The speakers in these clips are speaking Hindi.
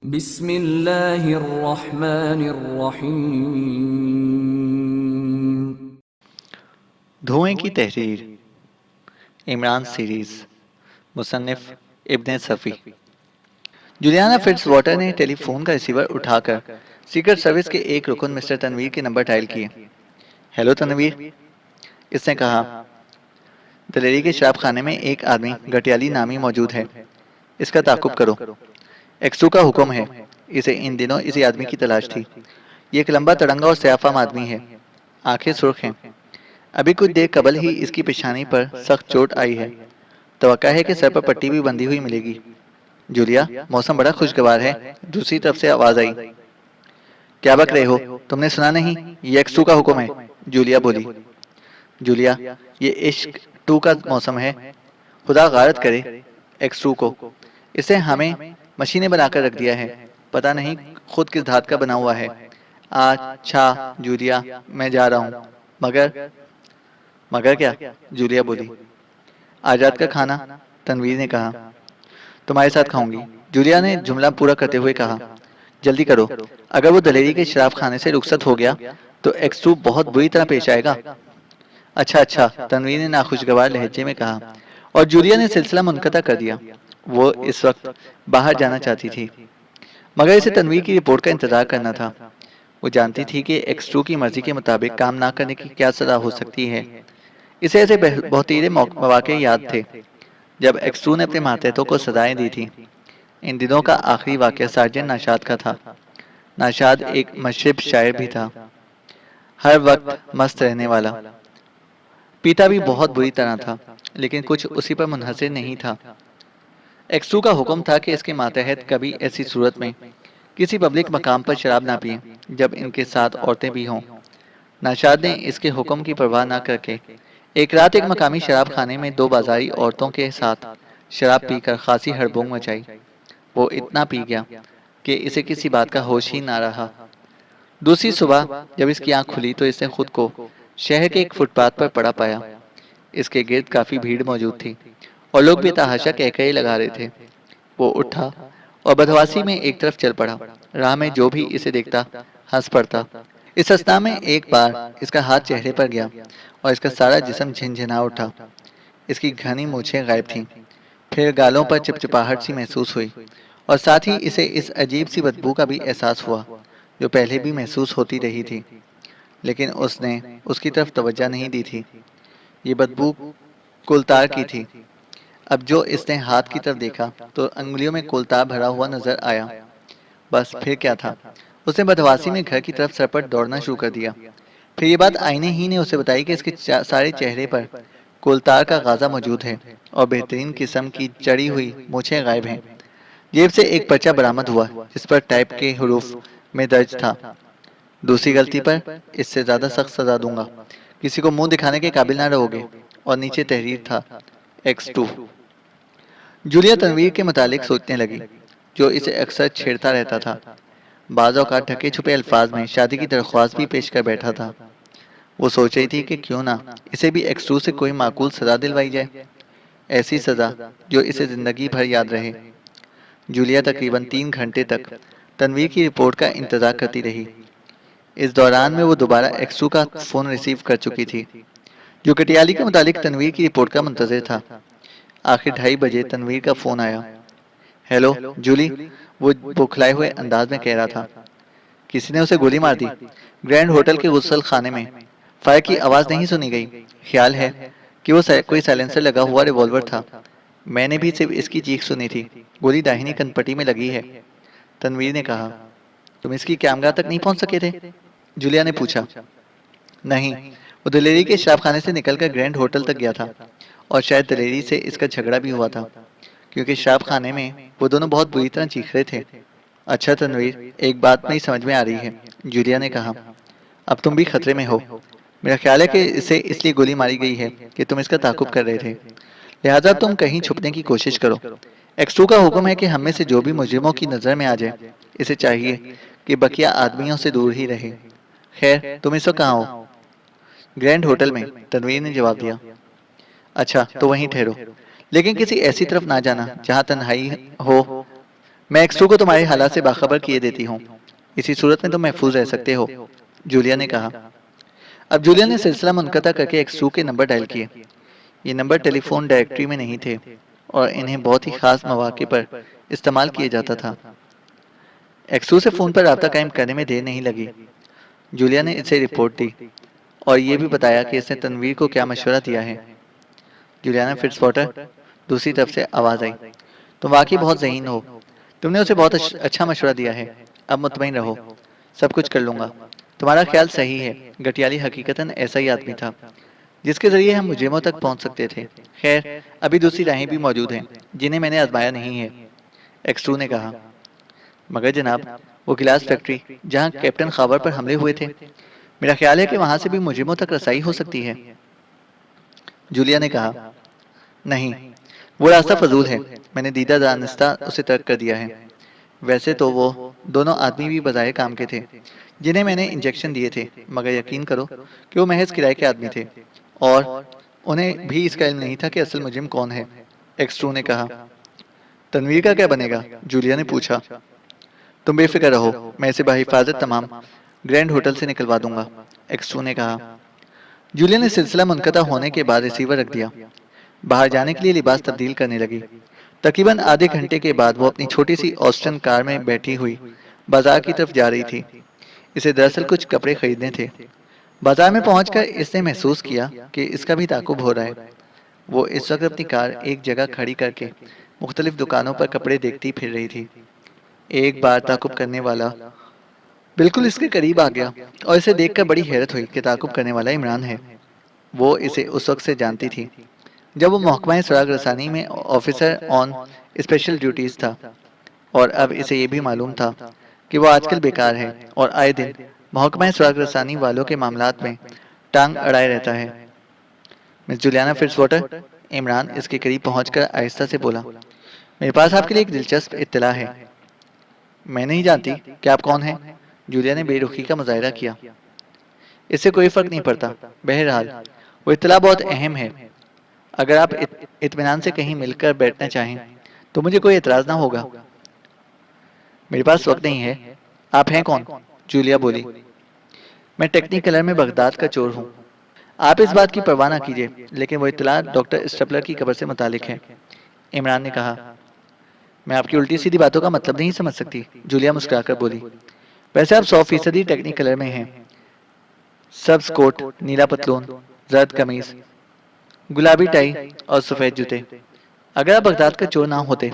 बिस्मिल्लाहिर्रहमानिर्रहीम। धुएं की तहरीर। इमरान सीरीज। मुसन्निफ इब्ने सफ़ी। जुलियाना फिट्ज़वाटर ने टेलीफोन का रिसीवर उठाकर सीक्रेट सर्विस के एक रुकन मिस्टर तनवीर के नंबर डायल किए। हेलो तनवीर, इसने कहा। दलेरी के शराब खाने में एक आदमी गटियाली नामी मौजूद है। इसका ताकुब करो। एक्सू का हुक्म है। इसे इन दिनों इसी आदमी की तलाश थी। ये एक लंबा तड़ंगा और सयाफाम आदमी है। आंखें सुर्ख हैं। अभी कुछ देर कबल ही इसकी पेशानी पर सख्त चोट आई है। तवक्का है कि सर पर पट्टी भी बंधी हुई मिलेगी। जूलिया, मौसम बड़ा खुशगवार है। दूसरी तरफ से आवाज आई। क्या बक रहे हो? तुमने सुना नहीं? ये एक्स टू का हुक्म है। जूलिया बोली। जूलिया, ये इश्क टू का मौसम है। खुदा गारत करे एक्स टू को। इसे हमें मशीनें बनाकर रख दिया है। पता नहीं खुद किस धात का बना हुआ है। अच्छा जूलिया, मैं जा रहा हूँ। मगर मगर क्या? जूलिया बोली। आज रात का खाना? तनवीर ने कहा। तुम्हारे साथ खाऊंगी, जूलिया ने जुमला पूरा करते हुए कहा। जल्दी करो। अगर वो दलेरी के शराब खाने से रुखसत हो गया तो एक्स टू बहुत बुरी तरह पेश आएगा। अच्छा अच्छा, तनवीर ने नाखुशगवार लहजे में कहा, और जूलिया ने सिलसिला मुनक़ता कर दिया। वो इस वक्त बाहर जाना चाहती थी, मगर इसे तनवीर की रिपोर्ट का इंतजार करना था। वो जानती थी कि एक्स टू की मर्जी के मुताबिक काम ना करने की क्या सजा हो सकती है। इसे ऐसे बहुतीरे मौके याद थे जब एक्स टू ने अपने मातहतों को सजाएं दी थी। इन दिनों का आखिरी वाक़या सार्जेंट नाशाद का था। नाशाद एक मशरब शायर भी था, हर वक्त मस्त रहने वाला। पीता भी बहुत बुरी तरह था, लेकिन कुछ उसी पर मुनहसर नहीं था। एक्सू का हुक्म था कि इसके मातहत कभी ऐसी सूरत में किसी पब्लिक मकाम पर शराब ना पिए जब इनके साथ औरतें भी हों। नाशाद ने इसके हुक्म की परवाह न करके एक रात एक मकामी शराब खाने में दो बाजारी औरतों के साथ शराब पीकर खासी हड़बोंग मचाई। वो इतना पी गया कि इसे किसी बात का होश ही ना रहा। दूसरी सुबह जब इसकी आंख खुली तो इसने खुद को शहर के एक फुटपाथ पर पड़ा पाया। इसके गिर्द काफी भीड़ मौजूद थी और लोग भी तहाशा कहकहे लगा रहे थे। वो उठा और बदहवासी में एक तरफ चल पड़ा। राह में जो भी इसे देखता हंस पड़ता। इस अवस्था में एक बार इसका हाथ चेहरे पर गया और इसका सारा जिस्म झिनझिना उठा। इसकी घनी मूछें गायब थीं। फिर गालों पर चिपचिपाहट सी महसूस हुई और साथ ही इसे इस अजीब सी बदबू का भी एहसास हुआ जो पहले भी महसूस होती रही थी, लेकिन उसने उसकी तरफ तवज्जो नहीं दी थी। ये बदबू कोलतार की थी। अब जो इसने हाथ की तरफ देखा तो अंगुलियों में कोलतार भरा हुआ नजर आया। बस फिर क्या था? उसने बदहवासी में घर की तरफ सरपट दौड़ना शुरू कर दिया। फिर ये बात आईने ही ने उसे बताई कि इसके सारे चेहरे पर कोलतार का गाजा मौजूद है और बेहतरीन किस्म की चढ़ी हुई मूछें गायब हैं। जेब से एक पर्चा बरामद हुआ जिस पर टाइप के हरूफ में दर्ज था, दूसरी गलती पर इससे ज्यादा सख्त सजा दूंगा। किसी को मुंह दिखाने के काबिल ना रहोगे। और नीचे तहरीर था, एक्स टू। जूलिया तनवीर के मुतालिक सोचने लगी, जो इसे अक्सर छेड़ता रहता था। बाज़ औक़ात ढके छुपे अल्फाज में शादी की दरख्वास्त भी पेश कर बैठा था। वो सोच रही थी कि क्यों ना इसे भी एक्स टू से कोई माकूल सजा दिलवाई जाए, ऐसी सजा जो इसे जिंदगी भर याद रहे। जूलिया तकरीबन 3 घंटे तक तनवीर की रिपोर्ट का इंतजार करती रही। इस दौरान में वो दोबारा एक्स टू का फ़ोन रिसीव कर चुकी थी, जो कटियाली के मुतालिक तनवीर की रिपोर्ट का मुंतज़िर था। आखिर 2:30 बजे तनवीर का फ़ोन आया। हेलो जूली, वो बौखलाए हुए अंदाज में कह रहा था। किसी ने उसे गोली मार दी, ग्रैंड होटल के गुसल खाने में। फायर की आवाज़ नहीं सुनी गई। ख्याल है कि वो कोई साइलेंसर लगा हुआ रिवॉल्वर था। मैंने भी सिर्फ इसकी चीख सुनी थी। गोली दाहिनी कनपट्टी में लगी है, तनवीर ने कहा। तुम इसकी कैमरा तक नहीं पहुंच सके थे? जूलिया ने पूछा। नहीं, वो दलेरी के शराबखाने से निकलकर ग्रैंड होटल तक गया था और शायद दलेरी से इसका झगड़ा भी हुआ था, क्योंकि शराब खाने में वो दोनों बहुत बुरी तरह चीख रहे थे। अच्छा तनवीर, एक बात नहीं समझ में आ रही है, जूलिया ने कहा। अब तुम भी खतरे में हो। मेरा ख्याल है कि इसे इसलिए गोली मारी गई है कि तुम इसका ताकुब कर रहे थे, लिहाजा तुम कहीं छुपने की कोशिश करो। एक्स टू का हुक्म है कि हम में से जो भी मुजरिमों की नज़र में आ जाए, इसे चाहिए कि बकिया आदमियों से दूर ही रहे। खैर, तुम इस वक्त कहाँ हो? ग्रैंड होटल में, तनवीर ने जवाब दिया। अच्छा, तो वहीं ठहरो, लेकिन किसी ऐसी तरफ ना जाना जहाँ तन्हाई हो मैं एक्सट्रू को तुम्हारे हालात से बाखबर किए देती हूँ। इसी सूरत में तुम महफूज रह सकते हो, जूलिया ने कहा। अब जूलिया ने सिलसिला मुनक़ता करके एक्सट्रू के नंबर डायल किए। ये नंबर टेलीफोन डायरेक्टरी में नहीं थे और इन्हें बहुत ही खास मौके पर इस्तेमाल किया जाता था। एक्सट्रू से फ़ोन पर रब्ता कायम करने में देर नहीं लगी। जूलिया ने इसे रिपोर्ट दी और ये भी बताया कि इसने तनवीर को क्या मशवरा दिया है। जुलियाना फिट्जवाटर, दूसरी तरफ से आवाज़ आई। तुम वाकई बहुत ज़हीन हो। तुमने उसे बहुत अच्छा मशवरा दिया है। अब मुतमईन रहो, सब कुछ कर लूँगा। तुम्हारा ख्याल सही है, गटियाली हकीकतन ऐसा ही आदमी था जिसके ज़रिए हम मुजरिमों तक पहुँच सकते थे। खैर, अभी दूसरी राहें भी मौजूद हैं जिन्हें मैंने आजमाया नहीं है, एक्सट्रू ने कहा। मगर जनाब, वो गिलास फैक्ट्री जहाँ कैप्टन खाबर पर हमले हुए थे, मेरा ख्याल है कि वहाँ से भी मुजरिमों तक रसाई हो सकती है, जूलिया ने कहा। नहीं, वो रास्ता फजूल है। मैंने दीदा दानिस्ता उसे तर्क कर दिया है। वैसे तो वो दोनों आदमी भी बजाय काम के थे जिन्हें मैंने इंजेक्शन दिए थे, मगर यकीन करो कि वो महज किराए के आदमी थे और उन्हें भी इसका इल्म नहीं था कि असल मुजरिम कौन है, एक्सट्रू ने कहा। तनवीर का क्या बनेगा, जूलिया ने पूछा। तुम बेफिक्र रहो, मैं इसे बहिफाजत तमाम ग्रैंड होटल से निकलवा दूंगा, एक्सट्रू ने कहा। जूलिया ने सिलसिला मुनक़ता होने के बाद रिसीवर रख दिया। बाहर जाने के लिए लिबास तब्दील करने लगी। तकरीबन आधे घंटे के बाद वो अपनी छोटी सी ऑस्टन कार में बैठी हुई बाजार की तरफ जा रही थी। इसे दरअसल कुछ कपड़े खरीदने थे। बाजार में पहुंचकर इसने महसूस किया कि इसका भी ताकुब हो रहा है। वो इस वक्त अपनी कार एक जगह खड़ी करके मुख्तलिफ दुकानों पर कपड़े देखती फिर रही थी। एक बार ताकुब करने वाला बिल्कुल इसके करीब आ गया और इसे देखकर बड़ी हैरत हुई कि ताकुब करने वाला इमरान है। वो इसे उस वक्त से जानती थी जब वो महकमा सुराग रसानी में ऑफिसर ऑन स्पेशल ड्यूटीज था, और अब इसे ये भी मालूम था कि वो आजकल बेकार है और आए दिन महकमा सुराग रसानी वालों के मामलात में टांग अड़ाए रहता है। मिस जुलियाना फिट्जवाटर, इमरान इसके करीब पहुंचकर आहिस्ता से बोला, मेरे पास आपके लिए एक दिलचस्प इत्तला है। मैं नहीं जानती कि आप कौन हैं, जूलिया ने बेरुखी का मुजाहरा किया। इससे कोई फर्क नहीं पड़ता। बहरहाल, वो इत्तला बहुत अहम है। अगर आप इत्मीनान से कहीं मिलकर बैठना चाहें तो मुझे कोई एतराज़ ना होगा। मेरे पास वक्त नहीं है। आप हैं कौन, जूलिया बोली। मैं टेक्निकलर में बगदाद का चोर हूँ। आप इस बात की परवाह ना कीजिए, लेकिन वो इत्तला डॉक्टर स्टेपलर की कब्र से मुतालिक है, इमरान ने कहा। मैं आपकी उल्टी सीधी बातों का मतलब नहीं समझ सकती, जूलिया मुस्कुराकर बोली। वैसे आप 100% टेक्निकलर में हैं। सब्ज कोट, नीला पतलून, जर्द कमीज, गुलाबी टाई और सफ़ेद जूते। अगर आप बगदाद का चोर ना होते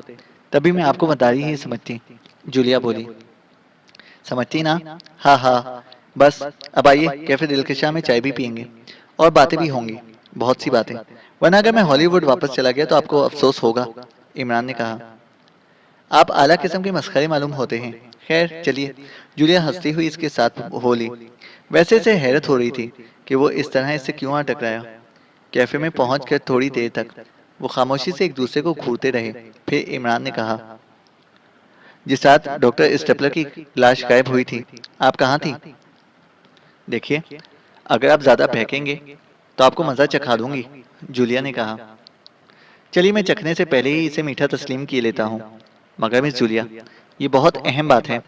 तभी मैं आपको मदारी ही समझती, जूलिया बोली। समझती ना? हाँ हाँ, बस अब आइए कैफे दिलकशा में चाय भी पियेंगे और बातें भी होंगी, बहुत सी बातें। वरना अगर मैं हॉलीवुड वापस चला गया तो आपको अफसोस होगा, इमरान ने कहा। आप आला किस्म के मस्खरे मालूम होते हैं। खैर चलिए, जूलिया हंसती हुई इसके साथ बोली। वैसे इसे हैरत हो रही थी कि वो इस तरह इससे क्यों आ टकराया। कैफे में पहुंचकर थोड़ी देर तक वो खामोशी से एक दूसरे को घूरते रहे। फिर इमरान ने कहा, जिस रात डॉक्टर स्टेपलर की लाश गायब हुई थी, आप कहाँ थी? देखिए, अगर आप ज्यादा बहकेंगे तो आपको मजा चखा दूंगी, जूलिया ने कहा। चलिए, मैं चखने से पहले ही इसे मीठा तस्लीम किए लेता हूँ। मगर मिस जूलिया, ये बहुत अहम बात है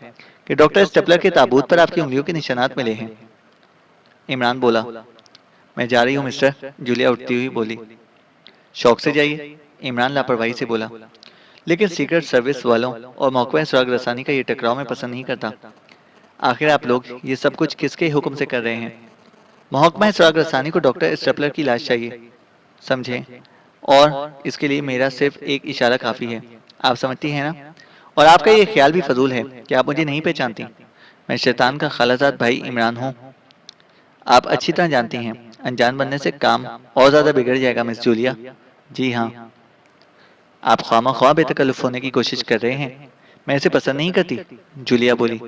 कि डॉक्टर स्टेपलर के ताबूत पर आपकी उंगलियों के निशानात मिले हैं, इमरान बोला। मैं जा रही हूँ मिस्टर, जूलिया उठती हुई बोली। शौक से जाइए, इमरान लापरवाही से बोला। लेकिन सीक्रेट सर्विस वालों और महकमा सुराग रसानी का ये टकराव मैं पसंद नहीं करता। आखिर आप लोग ये सब कुछ किसके हुक्म से कर रहे हैं? महकमा सुराग रसानी को डॉक्टर स्टेपलर की लाश चाहिए, समझे? और इसके लिए मेरा सिर्फ एक इशारा काफ़ी है, आप समझती हैं ना? और आपका ये ख्याल भी फजूल है कि आप मुझे नहीं पहचानती। मैं शैतान का खालाजाद भाई इमरान हूँ। आप अच्छी तरह जानती हैं, अनजान बनने से काम और ज़्यादा बिगड़ जाएगा मिस जूलिया। जी हाँ, आप ख्वामा बेतकल्लुफ़ होने की कोशिश कर रहे हैं। मैं इसे पसंद नहीं करती, जूलिया बोली।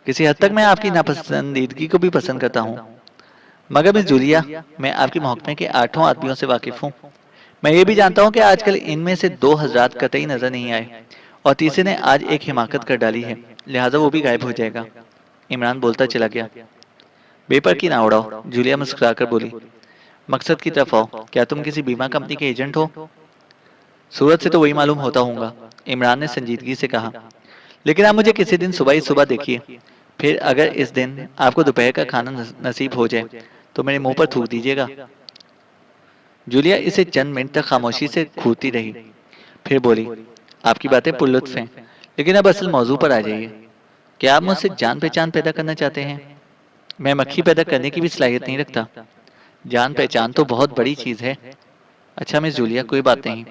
किसी हद तक मैं आपकी नापसंदीदगी को भी पसंद करता हूँ। मगर मिस जूलिया, मैं आपकी महकमे के 8 आदमियों से वाकिफ़ हूँ। मैं ये भी जानता हूँ कि आजकल इनमें से 2 हज़रात कतई नज़र नहीं आए और तीसरे ने आज एक हिमाकत कर डाली है, लिहाजा वो भी गायब हो जाएगा, इमरान बोलता चला गया। बेपर की ना उड़ाओ, जूलिया मुस्कुराकर बोली। मकसद की तरफ आओ। क्या तुम किसी बीमा कंपनी के एजेंट हो? सूरत से तो वही मालूम होता होगा। इमरान ने संजीदगी से कहा, लेकिन आप मुझे किसी दिन सुबह ही सुबह देखिए। फिर अगर इस दिन आपको दोपहर का खाना नसीब हो जाए तो मेरे मुंह पर थूक दीजिएगा। जूलिया इसे चंद मिनट तक खामोशी से घूरती रही, फिर बोली, आपकी बातें पुरलुत्फ हैं, लेकिन अब असल मौजू पर आ जाइए। क्या आप मुझसे जान पहचान पैदा करना चाहते हैं? मैं मक्खी पैदा करने की भी सलाहियत नहीं रखता। जान पहचान तो बहुत बड़ी चीज है। अच्छा मिस जूलिया, कोई बात नहीं,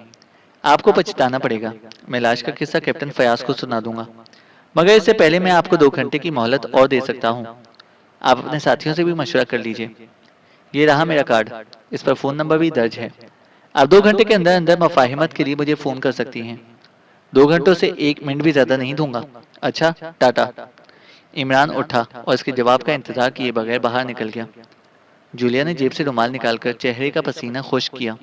आपको पछताना पड़ेगा। मैं लाश का किस्सा कैप्टन फयाज को सुना दूंगा, मगर इससे पहले मैं आपको 2 घंटे की मोहलत और दे सकता हूँ। आप अपने साथियों से भी मशवरा कर लीजिए। ये रहा मेरा कार्ड, इस पर फ़ोन नंबर भी दर्ज है। आप 2 घंटे के अंदर अंदर मफाहिमत के लिए मुझे फ़ोन कर सकती हैं। 2 घंटों से 1 मिनट भी ज़्यादा नहीं दूंगा। अच्छा, टाटा। इमरान उठा और इसके जवाब का इंतजार किए बगैर बाहर निकल गया। जूलिया ने जेब से रुमाल निकालकर चेहरे का पसीना खुश्क किया।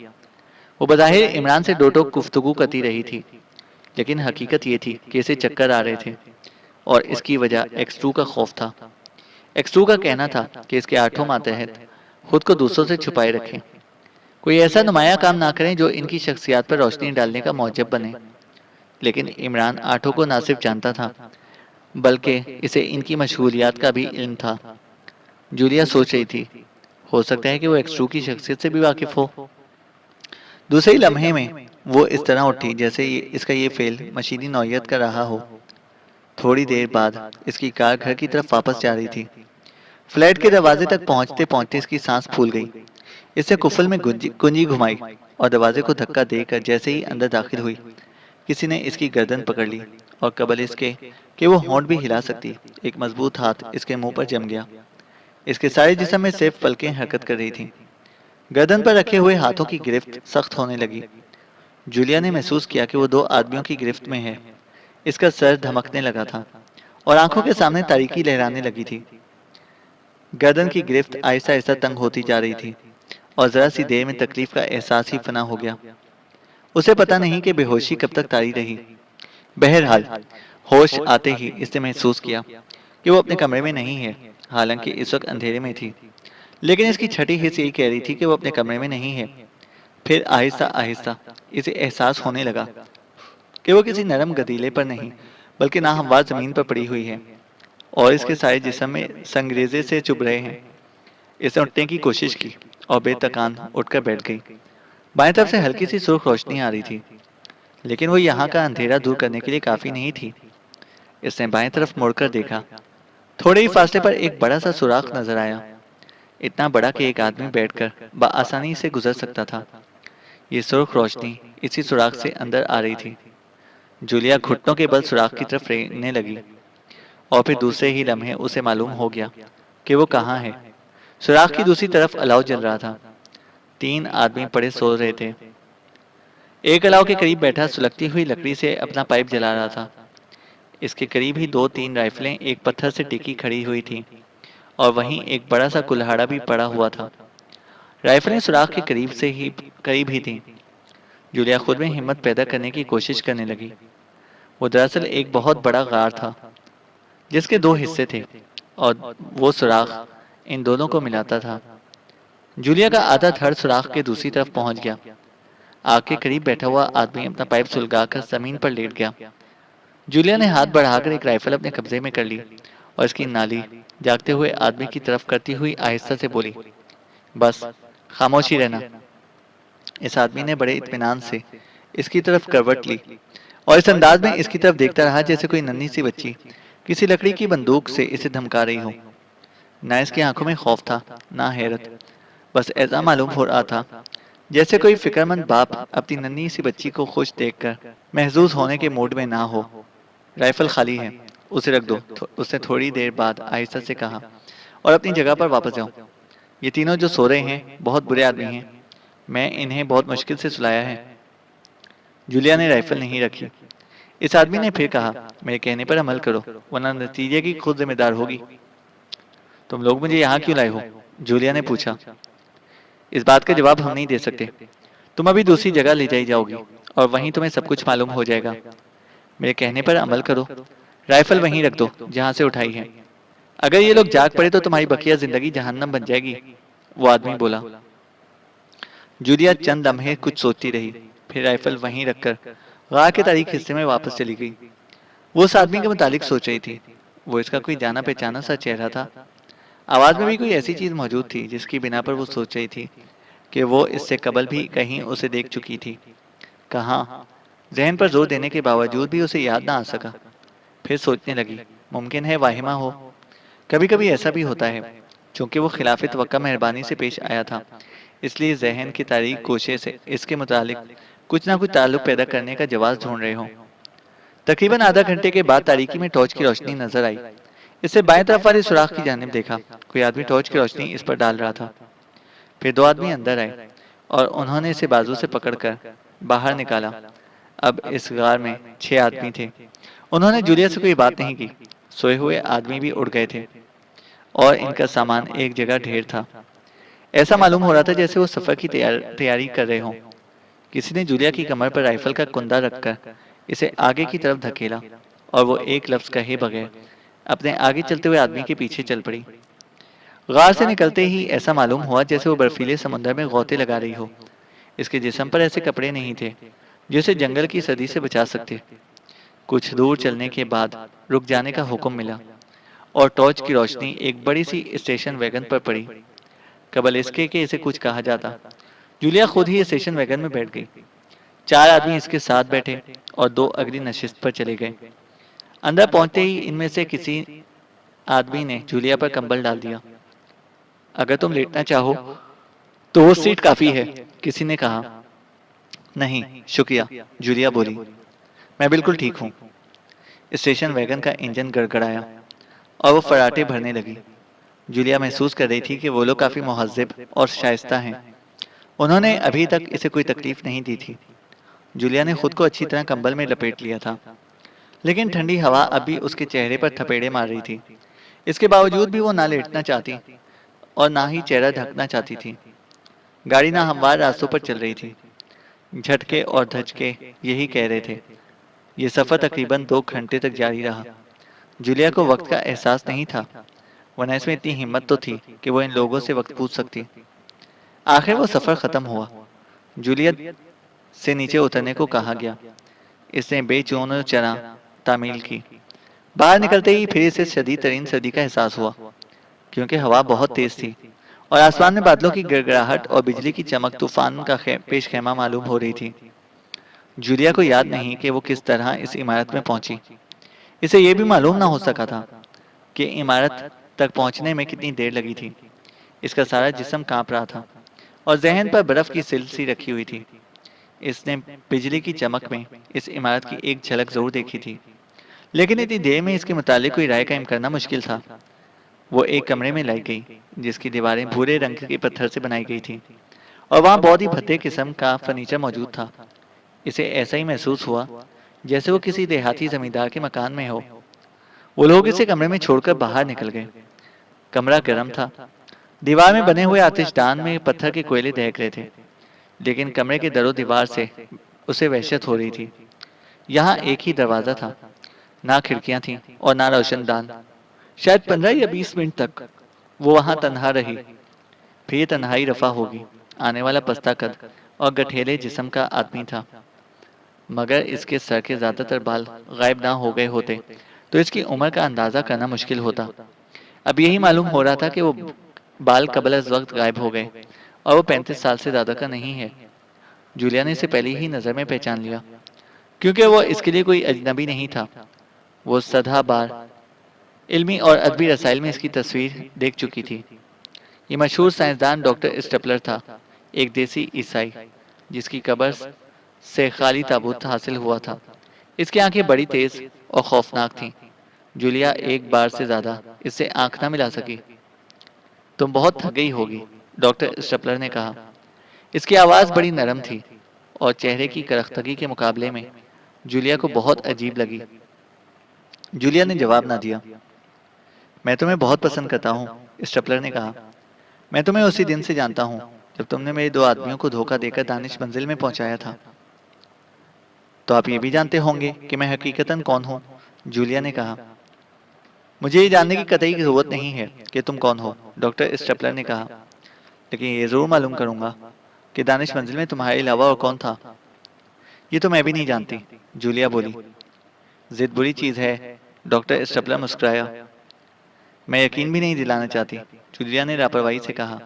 वो बज़ाहिर इमरान से दो टोक गुफ्तगू करती रही थी, लेकिन हकीकत ये थी कि इसे चक्कर आ रहे थे और इसकी वजह एक्स2 का खौफ था। एक्स2 का कहना था कि इसके आठों मातहत खुद को दूसरों से छुपाए रखें, कोई ऐसा नुमाया काम ना करें जो इनकी शख्सियत पर रोशनी डालने का मौजब बने। लेकिन इमरान आठों को ना सिर्फ जानता था, बल्कि इसे इनकी मशगूलियात का भी इल्म था। जूलिया सोच रही थी, हो सकता है कि वो एक्स2 की शख्सियत से भी वाकिफ हो। दूसरे ही लम्हे में वो इस तरह उठी जैसे इसका ये फेल मशीनी नौयत का रहा हो। थोड़ी देर बाद इसकी कार घर की तरफ वापस जा रही थी। फ्लैट के दरवाजे तक पहुंचते पहुंचते इसकी सांस फूल गई। इसने कुफल में कुंजी घुमाई और दरवाजे को धक्का देकर जैसे ही अंदर दाखिल हुई, किसी ने इसकी गर्दन पकड़ ली और कबल इसके कि वो होंठ भी हिला सकती, एक मजबूत हाथ इसके मुंह पर जम गया। इसके सारे जिस्म में सिर्फ पलकें हरकत कर रही थीं। गर्दन पर रखे हुए हाथों की गिरफ्त सख्त होने लगी। जूलिया ने महसूस किया कि वो दो आदमियों की गिरफ्त में है। इसका सर धमकने लगा था और आंखों के सामने तारीकी लहराने लगी थी। गर्दन की गिरफ्त आहिस्ता आहिस्ता तंग होती जा रही थी और जरा सी देर में तकलीफ का एहसास ही फना हो गया। उसे पता नहीं कि बेहोशी कब तक तारी रही। बहरहाल होश आते ही इसने महसूस किया कि वो अपने कमरे में नहीं है, हालांकि इस वक्त अंधेरे में थी। लेकिन इसकी छठी हिस्स यही कह रही थी कि वो अपने कमरे में नहीं है। फिर आहिस्ता आहिस्ता इसे एहसास होने लगा कि वो किसी नरम गदीले पर नहीं, बल्कि नाहमवार जमीन पर पड़ी हुई है और इसके सारे जिस्म में संगरेजे से चुभ रहे हैं। इसने उठने की कोशिश की और बेतकान उठकर बैठ गई। बाएं तरफ से हल्की सी सुर्ख रोशनी आ रही थी, लेकिन वो यहाँ का अंधेरा दूर करने के लिए काफी नहीं थी। इसने बाएं तरफ मुड़कर देखा। थोड़े ही फासले पर एक बड़ा सा सुराख नजर आया, इतना बड़ा कि एक आदमी बैठकर बआसानी से गुजर सकता था। ये सुर्ख रोशनी इसी सुराख से अंदर आ रही थी। जूलिया घुटनों के बल सुराख की तरफ रेंगने लगी और फिर दूसरे ही लम्हे उसे मालूम हो गया कि वो कहाँ है। सुराख की दूसरी तरफ अलाव जल रहा था। 3 आदमी पड़े सो रहे थे। एक अलाव के करीब बैठा सुलगती हुई लकड़ी से अपना पाइप जला रहा था। इसके करीब ही 2-3 राइफलें एक पत्थर से टिकी खड़ी हुई थीं और वहीं एक बड़ा सा कुल्हाड़ा भी पड़ा हुआ था। राइफलें सुराख के करीब ही थीं। जूलिया खुद में हिम्मत पैदा करने की कोशिश करने लगी। वो दरअसल एक बहुत बड़ा गार था जिसके 2 हिस्से थे और वो सुराख इन दोनों को मिलाता था। जूलिया का आधा धड़ सुराख के दूसरी तरफ पहुंच गया। आग के करीब बैठा हुआ आदमी अपना पाइप सुलगाकर जमीन पर लेट गया। जूलिया ने हाथ बढ़ाकर एक राइफल अपने कब्जे में कर ली और इसकी नाली जागते हुए आदमी की तरफ करती हुई आहिस्ता से बोली, बस खामोशी रहना। इस आदमी ने बड़े इत्मीनान से इसकी तरफ करवट ली और इस अंदाज में इसकी तरफ देखता रहा जैसे कोई नन्ही सी बच्ची किसी लकड़ी की बंदूक से इसे धमका रही हो। ना इसकी आंखों में खौफ था, ना हैरत, बस ऐसा मालूम हो रहा था जैसे कोई फिक्रमंद बाप अपनी नन्ही सी बच्ची को खुश देखकर महजूज होने के मूड में ना हो। राइफल खाली है, उसे रख दो, उसने थोड़ी देर बाद आहिस्ता से कहा, और अपनी जगह पर वापस जाओ। ये तीनों जो सो रहे हैं बहुत बुरे आदमी हैं, मैं इन्हें बहुत मुश्किल से सुलाया है। जूलिया ने राइफल नहीं रखी। इस आदमी ने फिर कहा, मेरे कहने पर अमल करो वरना नतीजे की खुद जिम्मेदार होगी। तुम लोग मुझे यहाँ क्यों लाए हो? जूलिया ने पूछा। इस बात का जवाब हम नहीं दे सकते। तुम अभी दूसरी जगह ले जाई जाओगी और वहीं तुम्हें सब कुछ मालूम हो जाएगा। मेरे कहने पर अमल करो, राइफल वहीं रख दो जहां से उठाई है। अगर ये लोग जाग पड़े तो तुम्हारी बकिया जिंदगी जहन्नम बन जाएगी, वो आदमी बोला। जूलिया चंद लम्हे कुछ सोचती रही, फिर राइफल वहीं रखकर गार के तारीख हिस्से में वापस चली गई। वो उस आदमी के मुतालिक सोच रही थी। वो इसका कोई जाना पहचाना सा चेहरा था। आवाज में भी कोई ऐसी चीज मौजूद थी जिसकी बिना पर वो सोच रही थी कि वो इससे कबल भी कहीं उसे देख चुकी थी। कहाँ? जहन पर जोर देने के बावजूद भी उसे याद ना आ सका। फिर सोचने लगी, मुमकिन है वाहिमा हो। कभी कभी ऐसा भी होता है। चूंकि वो खिलाफ तवक्का मेहरबानी से पेश आया था, इसलिए जहन की तारीख कोशिश से इसके मुतालिक कुछ ना कुछ ताल्लुक पैदा करने का जवाब ढूंढ रहे हों। तकरीबन आधा घंटे के बाद तारीकी में टॉर्च की रोशनी नजर आई। इससे बाएं तरफ वाले सुराख की जानिब देखा। कोई आदमी टॉर्च की रोशनी इस पर डाल रहा था। फिर दो आदमी अंदर आए और उन्होंने इसे बाजू से पकड़कर बाहर निकाला। अब इस गार में 6 आदमी थे। उन्होंने जूलिया से कोई बात नहीं की। सोए हुए आदमी भी उड़ गए थे और इनका सामान एक जगह ढेर था। ऐसा मालूम हो रहा था जैसे वो सफर की तैयारी कर रहे हों। किसी ने जूलिया की कमर पर राइफल का कुंदा रखकर इसे आगे की तरफ धकेला और वो एक लफ्ज कहे बगैर अपने आगे चलते हुए आदमी के पीछे चल पड़ी। गार से निकलते ही ऐसा मालूम हुआ जैसे वो बर्फीले समुद्र में गौते लगा रही हो। इसके जिस्म पर ऐसे कपड़े नहीं थे जो इसे जंगल की सर्दी से बचा सकते। कुछ दूर चलने के बाद रुक जाने का हुक्म मिला और टॉर्च की रोशनी एक बड़ी सी स्टेशन वैगन पर पड़ी। कबल इसके कि इसे कुछ कहा जाता, जूलिया खुद ही स्टेशन वैगन में बैठ गई। 4 आदमी इसके साथ बैठे और 2 अगली नशिस्त पर चले गए। अंदर पहुंचते ही इनमें से किसी आदमी ने जूलिया पर कंबल डाल दिया। अगर तुम लेटना चाहो तो वो सीट काफी है, किसी ने कहा। नहीं शुक्रिया, जूलिया बोली, मैं बिल्कुल ठीक हूँ। स्टेशन वैगन का इंजन गड़गड़ाया और वो फराटे भरने लगी। जूलिया महसूस कर रही थी कि वो लोग काफी मुहज्जिब और शाइस्ता हैं। उन्होंने अभी तक इसे कोई तकलीफ नहीं दी थी। जूलिया ने खुद को अच्छी तरह कंबल में लपेट लिया था, लेकिन ठंडी हवा अभी उसके चेहरे पर थपेड़े मार रही थी। इसके बावजूद भी वो ना लेटना चाहती और ना ही चेहरा ढकना चाहती थी। गाड़ी ना हमवार रास्तों पर चल रही थी। झटके और धचके यही कह रहे थे। ये सफर तकरीबन 2 घंटे तक जारी रहा। जूलिया को वक्त का एहसास नहीं था, वरना इसमें इतनी हिम्मत तो थी कि वो इन लोगों से वक्त पूछ सकती। आखिर वो सफर खत्म हुआ। जूलिया से नीचे उतरने को कहा गया। इसने बेचैन चना तामील की। बाहर निकलते ही फिर इसे शदीद तरीन सर्दी का एहसास हुआ, क्योंकि हवा बहुत तेज थी और आसमान में बादलों की गिड़गिड़ाहट और बिजली की चमक तूफान का पेश खेमा मालूम हो रही थी। जूलिया को याद नहीं कि वो किस तरह इस इमारत में पहुंची। इसे यह भी मालूम ना हो सका था कि इमारत तक पहुंचने में कितनी देर लगी थी। इसका सारा जिस्म कांप रहा था और जहन पर बर्फ की सिल सी रखी हुई थी। इसने बिजली की चमक में इस इमारत की एक झलक जरूर देखी थी, लेकिन इतनी देर में इसके मुतालिक कोई राय कायम करना मुश्किल था। वो एक कमरे में लाई गई जिसकी दीवारें भूरे रंग के पत्थर से बनाई गई थी और वहाँ बहुत ही भद्दे किस्म का फर्नीचर मौजूद था। इसे ऐसा ही महसूस हुआ जैसे वो किसी देहाती जमींदार के मकान में हो। वो लोग इसे कमरे में छोड़कर बाहर निकल गए। कमरा गर्म था। दीवार में बने हुए आतिशदान में पत्थर के कोयले दहक रहे थे, लेकिन कमरे के दरो दीवार से उसे वहशत हो रही थी। यहाँ एक ही दरवाजा था, ना खिड़कियां थीं और ना रोशनदान। शायद 15 या 20 मिनट तक वो वहां तन्हा रही। फिर ये तन्हाई रफा होगी। आने वाला पस्ता कद और गठेले जिस्म का आदमी था, मगर इसके सर के ज्यादातर बाल गायब ना हो गए होते तो इसकी उम्र का अंदाजा करना मुश्किल होता। अब यही मालूम हो रहा था कि वो बाल कबल अज वक्त गायब हो गए और वो 35 साल से ज्यादा का नहीं है। जूलिया ने इसे पहली ही नजर में पहचान लिया, क्योंकि वो इसके लिए कोई अजनबी नहीं था। वो सदा बार इल्मी और अदबी रसाइल में इसकी तस्वीर देख चुकी थी। ये मशहूर साइंसदान डॉक्टर स्टेपलर था, एक देसी ईसाई जिसकी कब्र से खाली ताबूत हासिल हुआ था। इसकी आंखें बड़ी तेज और खौफनाक थीं। जूलिया एक बार से ज्यादा इससे आंख न मिला सकी। तुम बहुत थक गई होगी, डॉक्टर स्टेपलर ने कहा। इसकी आवाज बड़ी नरम थी और चेहरे की करख्तगी के मुकाबले में जूलिया को बहुत अजीब लगी। जूलिया ने जवाब ना दिया। मैं तुम्हें बहुत पसंद करता हूँ, स्टेपलर ने कहा। मैं तुम्हें उसी दिन से जानता हूँ जब तुमने मेरे 2 आदमियों को धोखा देकर दानिश मंजिल में पहुंचाया था। तो आप ये भी जानते होंगे कि मैं हकीकतन कौन हूँ, जूलिया ने कहा। मुझे ये जानने की कतई जरूरत नहीं है कि तुम कौन हो, डॉक्टर स्टेपलर ने कहा, लेकिन ये जरूर मालूम करूंगा कि दानिश मंजिल में तुम्हारे अलावा और कौन था। ये तो मैं भी नहीं जानती, जूलिया बोली। जिद बुरी चीज है। डॉक्टर स्टेपलर मुस्कुराया। मैं यकीन भी नहीं दिलाना चाहती, जूलिया ने लापरवाही से कहा।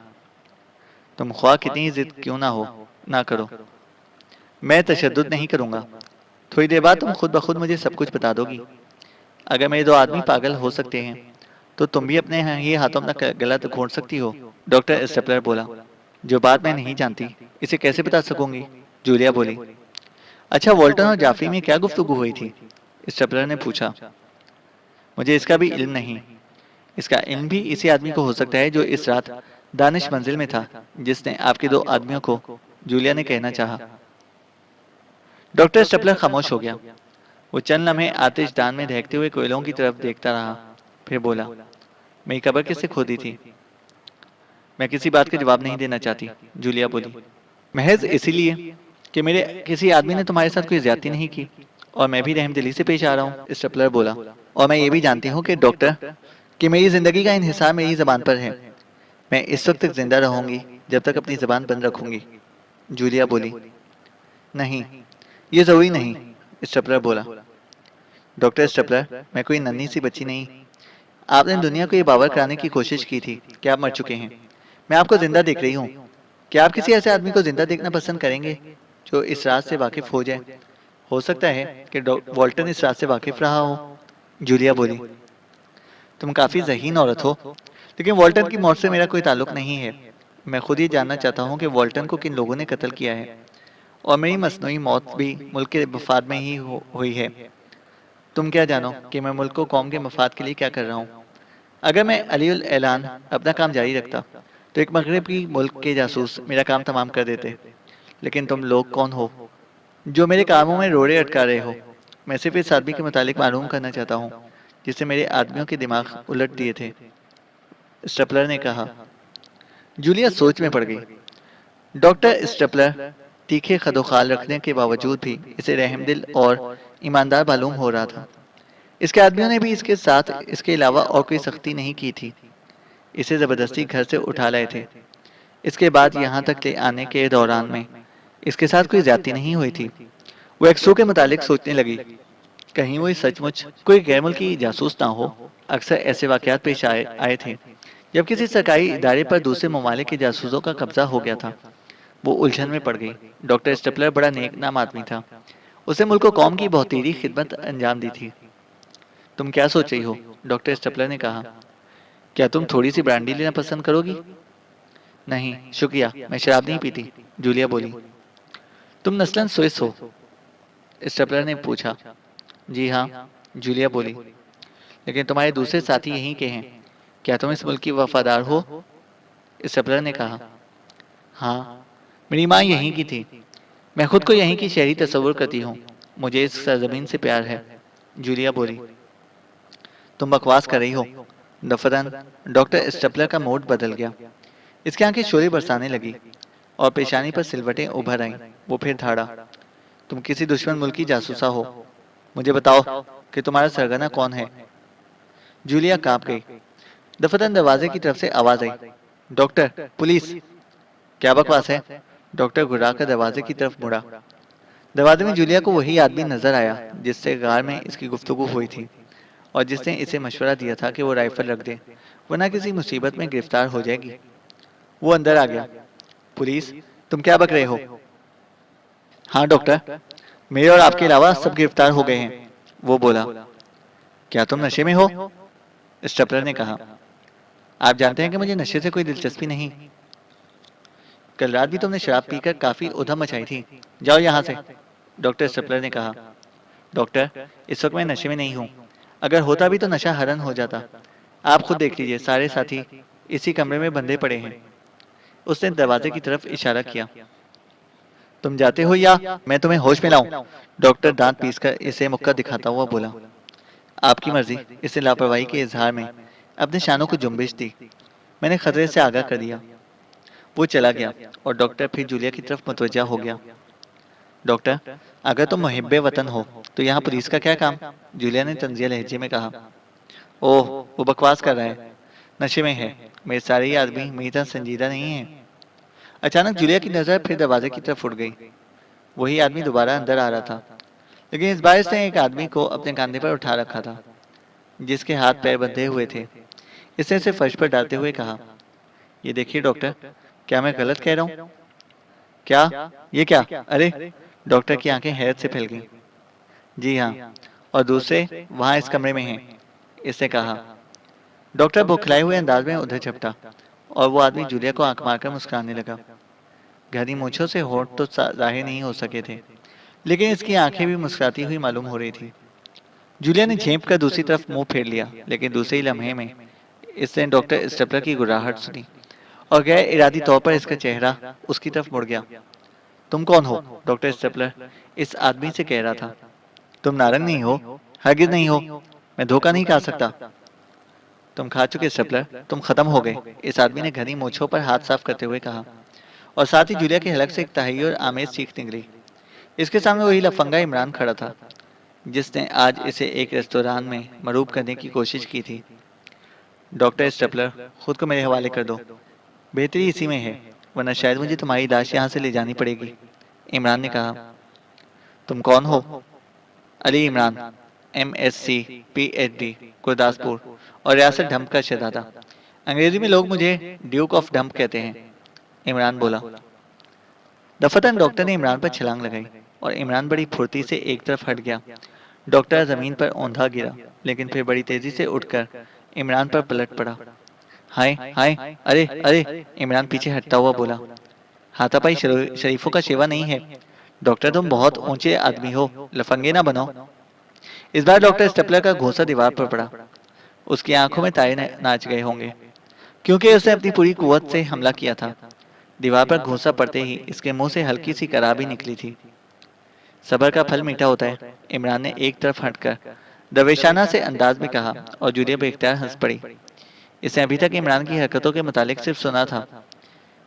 तुम ख्वाह कितनी ही जिद क्यों ना हो, ना करो। मैं तशद्दुद नहीं करूंगा। थोड़ी देर बाद तुम खुद ब खुद मुझे सब कुछ बता दोगी। अगर मेरे दो आदमी पागल हो सकते हैं तो तुम भी अपने ही हाथों अपना गला तो घोंट सकती हो। डॉक्टर स्टेपलर बोला। जो बात मैं नहीं जानती, इसे कैसे बता सकूंगी? जूलिया बोली। अच्छा, वॉल्टन और जाफरी में क्या गुफ्तगू हुई थी? स्टेपलर ने पूछा। मुझे इसका भी इल्म नहीं। इसका इल्म भी इसी आदमी को हो सकता है जो इस रात दानिश मंजिल में था, जिसने आपके दो आदमियों को, जूलिया ने कहना चाहा। डॉक्टर स्टेपलर खामोश हो गया। वो चंद लम्हे आतिशदान में दहकते हुए कोयलों की तरफ देखता रहा। फिर बोला, मेरी कब्र किससे खोदी थी? मैं किसी बात का जवाब नहीं देना चाहती, जूलिया बोली। महज इसीलिए कि मेरे किसी आदमी ने तुम्हारे साथ कोई ज्यादती नहीं की, और मैं भी रहमदिली से पेश आ रहा हूँ, स्टेपलर बोला। और मैं ये भी जानती हूँ कि डॉक्टर, कि मेरी जिंदगी का इन्हिसार मेरी जबान पर है। मैं इस वक्त तक जिंदा रहूंगी जब तक अपनी जबान बंद रखूंगी, जूलिया बोली। नहीं, ये जरूरी नहीं, स्टेपलर बोला। डॉक्टर स्टेपलर, मैं कोई नन्ही सी बच्ची नहीं। आपने दुनिया को ये बावर कराने की कोशिश की थी कि आप मर चुके हैं। मैं आपको जिंदा देख रही हूँ। क्या आप किसी ऐसे आदमी को जिंदा देखना पसंद करेंगे जो इस राज से वाकिफ हो जाए? हो सकता है कि वॉल्टन इस राज से वाकिफ रहा हो, जूलिया बोली। तुम काफी ज़हीन औरत हो, लेकिन वॉल्टन की मौत से मेरा कोई ताल्लुक नहीं है। मैं खुद ये जानना चाहता हूँ कि वॉल्टन को किन लोगों ने कत्ल किया है, और मेरी मसनूई मौत भी मुल्क के मफाद में ही हुई है। तुम क्या जानो कि मैं मुल्क को कौम के मफाद के लिए क्या कर रहा हूँ। अगर मैं अलीउल ऐलान अपना काम जारी रखता तो एक मगरबी मुल्क के जासूस मेरा काम तमाम कर देते। लेकिन तुम लोग कौन हो जो मेरे कामों में रोड़े अटका रहे हो? मैं सिर्फ इस आदमी के मुतालिक मालूम करना चाहता हूँ जिससे मेरे आदमियों के दिमाग उलट दिए थे, स्टेपलर ने कहा। जूलिया सोच में पड़ गई। डॉक्टर स्टेपलर तीखे खदोखाल रखने के बावजूद भी इसे रहमदिल और ईमानदार मालूम हो रहा था। इसके आदमियों ने भी इसके साथ इसके अलावा और कोई सख्ती नहीं की थी। इसे जबरदस्ती घर से उठा लाए थे। इसके बाद यहाँ तक ले आने के दौरान में इसके साथ कोई ज्यादती नहीं हुई थी। वो एक्सो के मुतालिक सोचने लगी, कहीं वो सचमुच कोई गैर मुल्की जासूस ना हो। अक्सर ऐसे वाकयात पेश आए थे जब किसी सरकारी इदारे पर दूसरे ममालिक के जासूसों का कब्जा हो गया था। वो उलझन में पड़ गई। डॉक्टर स्टेपलर बड़ा नेकनाम आदमी था। उसे मुल्क को कौम की बहुतेरी खिदमत अंजाम दी थी। तुम क्या सोच रही हो? डॉक्टर स्टेपलर ने कहा। क्या तुम थोड़ी सी ब्रांडी लेना पसंद करोगी? नहीं शुक्रिया, मैं शराब नहीं पीती, जूलिया बोली। तुम नस्लन स्विस हो? स्टेपलर ने पूछा। जी हाँ, जूलिया बोली। लेकिन तुम्हारे दूसरे साथी यहीं के हैं। क्या तुम इस मुल्क की वफादार हो? स्टेपलर ने कहा। हाँ, मेरी माँ यहीं की थी। मैं खुद को यहीं की शहरी तस्वुर करती हूँ। मुझे इस सरजमीन से प्यार है, जूलिया बोली। तुम बकवास कर रही हो। दफरन डॉक्टर स्टेपलर का मूड बदल गया। इसकी आंखें शोरे बरसाने लगी और पेशानी पर सिलवटें उभर आईं। वो फिर धाड़ा। तुम किसी दुश्मन मुल्क की जासूसा हो। मुझे बताओ कि तुम्हारा सरगना कौन है? जूलिया कांप गई। दफतन दरवाजे की तरफ से आवाज आई। Doctor, police. क्या बकवास है? डॉक्टर घुराकर दरवाजे की तरफ मुड़ा। दरवाजे में जूलिया को वही आदमी नजर आया जिससे गार में इसकी गुफ्तगू हुई थी, और जिसने इसे मशवरा दिया था कि वो राइफल रख दे, वरना किसी मुसीबत में गिरफ्तार हो जाएगी। वो अंदर आ गया। पुलिस, तुम क्या बक रहे हो? हाँ डॉक्टर, मेरे और आपके अलावा सब गिरफ्तार हो गए हैं, वो बोला। क्या तुम नशे में हो? स्टेपलर ने कहा। आप जानते हैं कि मुझे नशे से कोई दिलचस्पी नहीं। कल रात भी तुमने शराब पीकर काफी उधम मचाई थी। जाओ यहाँ से, डॉक्टर स्टेपलर ने कहा। डॉक्टर, इस वक्त मैं नशे में नहीं हूँ। अगर होता भी तो नशा हरन हो जाता। आप खुद देख लीजिए, सारे साथी इसी कमरे में बंधे पड़े हैं। उसने दरवाजे की तरफ इशारा किया। तुम जाते हो या मैं तुम्हें होश में लाऊं? डॉक्टर दांत पीसकर इसे मुक्का दिखाता हुआ बोला। आपकी मर्जी, इसे लापरवाही के इजहार में अपने शानों को जुम्बिश दी। मैंने खतरे से आगाह कर दिया। वो चला गया और डॉक्टर फिर जूलिया की तरफ मुतवज्जा हो गया। डॉक्टर, अगर तुम मुहिब्बे वतन हो तो यहाँ पुलिस का क्या काम? जूलिया ने तंजिया लहजे में कहा। ओह, वो बकवास कर रहा है, नशे में है। मेरे सारे ही आदमी मेरी तरह संजीदा नहीं है। अचानक जूलिया की नजर फिर दरवाजे की तरफ उड़ गई। वही आदमी दोबारा अंदर आ रहा था। लेकिन इस बार इसने एक आदमी को अपने कंधे पर उठा रखा था, जिसके हाथ पैर बंधे हुए थे। इसने इसे फर्श पर डालते हुए कहा, ये देखिए डॉक्टर, क्या मैं गलत कह रहा हूँ? क्या? ये क्या? अरे! डॉक्टर की आंखें हैरत से फैल गईं। जी हाँ, और दूसरे वहाँ इस कमरे में हैं, इसने कहा। डॉक्टर बौखलाए हुए अंदाज में उधर झपटा और वो आदमी जूलिया को आंख मारकर मुस्कुराने लगा। घनी मूंछों से होंठ तो जाहिर नहीं हो सके थे, लेकिन इसकी आंखें भी मुस्कुराती हुई मालूम हो रही थी। जूलिया ने झेंप कर दूसरी तरफ मुंह फेर लिया, लेकिन दूसरे ही लम्हे में इसने डॉक्टर स्टेपलर की गुर्राहट सुनी और गैर इरादी तौर पर इसका चेहरा उसकी तरफ मुड़ गया। तुम कौन हो? डॉक्टर स्टेपलर इस आदमी से कह रहा था। तुम नारंग नहीं हो, हरगिज नहीं हो। मैं धोखा नहीं खा सकता। तुम खा चुके स्टेपलर, तुम खत्म हो गए, इस आदमी ने घनी मूंछों पर हाथ साफ करते हुए कहा, और साथ ही जूलिया के हलक से एक तहैयुर आमेज चीख निकली। इसके सामने वही लफंगा इमरान खड़ा था, जिसने आज इसे एक रेस्तोरां में मरूब करने की कोशिश की थी। डॉक्टर स्टेपलर, खुद को मेरे हवाले कर दो, बेहतरी इसी में है, वरना शायद मुझे तुम्हारी लाश यहाँ से ले जानी पड़ेगी। इमरान ने कहा। तुम कौन हो? अली इमरान, MSc, PhD, गुरदासपुर और रियासत ढंप का शहजादा। अंग्रेजी में लोग मुझे ड्यूक ऑफ ढंप कहते हैं, इमरान बोला। दफतन डॉक्टर ने इमरान पर छलांग लगाई और इमरान बड़ी फुर्ती से एक तरफ हट गया। डॉक्टर जमीन पर औंधा गिरा, लेकिन फिर बड़ी तेजी से उठकर इमरान पर पलट पड़ा। हाय हाय, अरे अरे, इमरान पीछे हटता हुआ बोला। हाथापाई शरीफों का सेवा नहीं है। डॉक्टर तुम बहुत ऊंचे आदमी हो, लफंगे ना बनो। इस बार डॉक्टर स्टेपलर का घूंसा दीवार पर पड़ा। उसकी आंखों में तारे नाच गए होंगे, क्योंकि उसने अपनी पूरी कुव्वत से हमला किया था। दीवार पर घूंसा पड़ते ही इसके मुंह से हल्की सी कराह निकली थी। सबर का फल मीठा होता है, इमरान ने एक तरफ हटकर दरवेशाना से अंदाज में कहा और जूलिया बेख्तियार हंस पड़ी। इसने अभी तक इमरान की हरकतों के मुतालिक सिर्फ सुना था,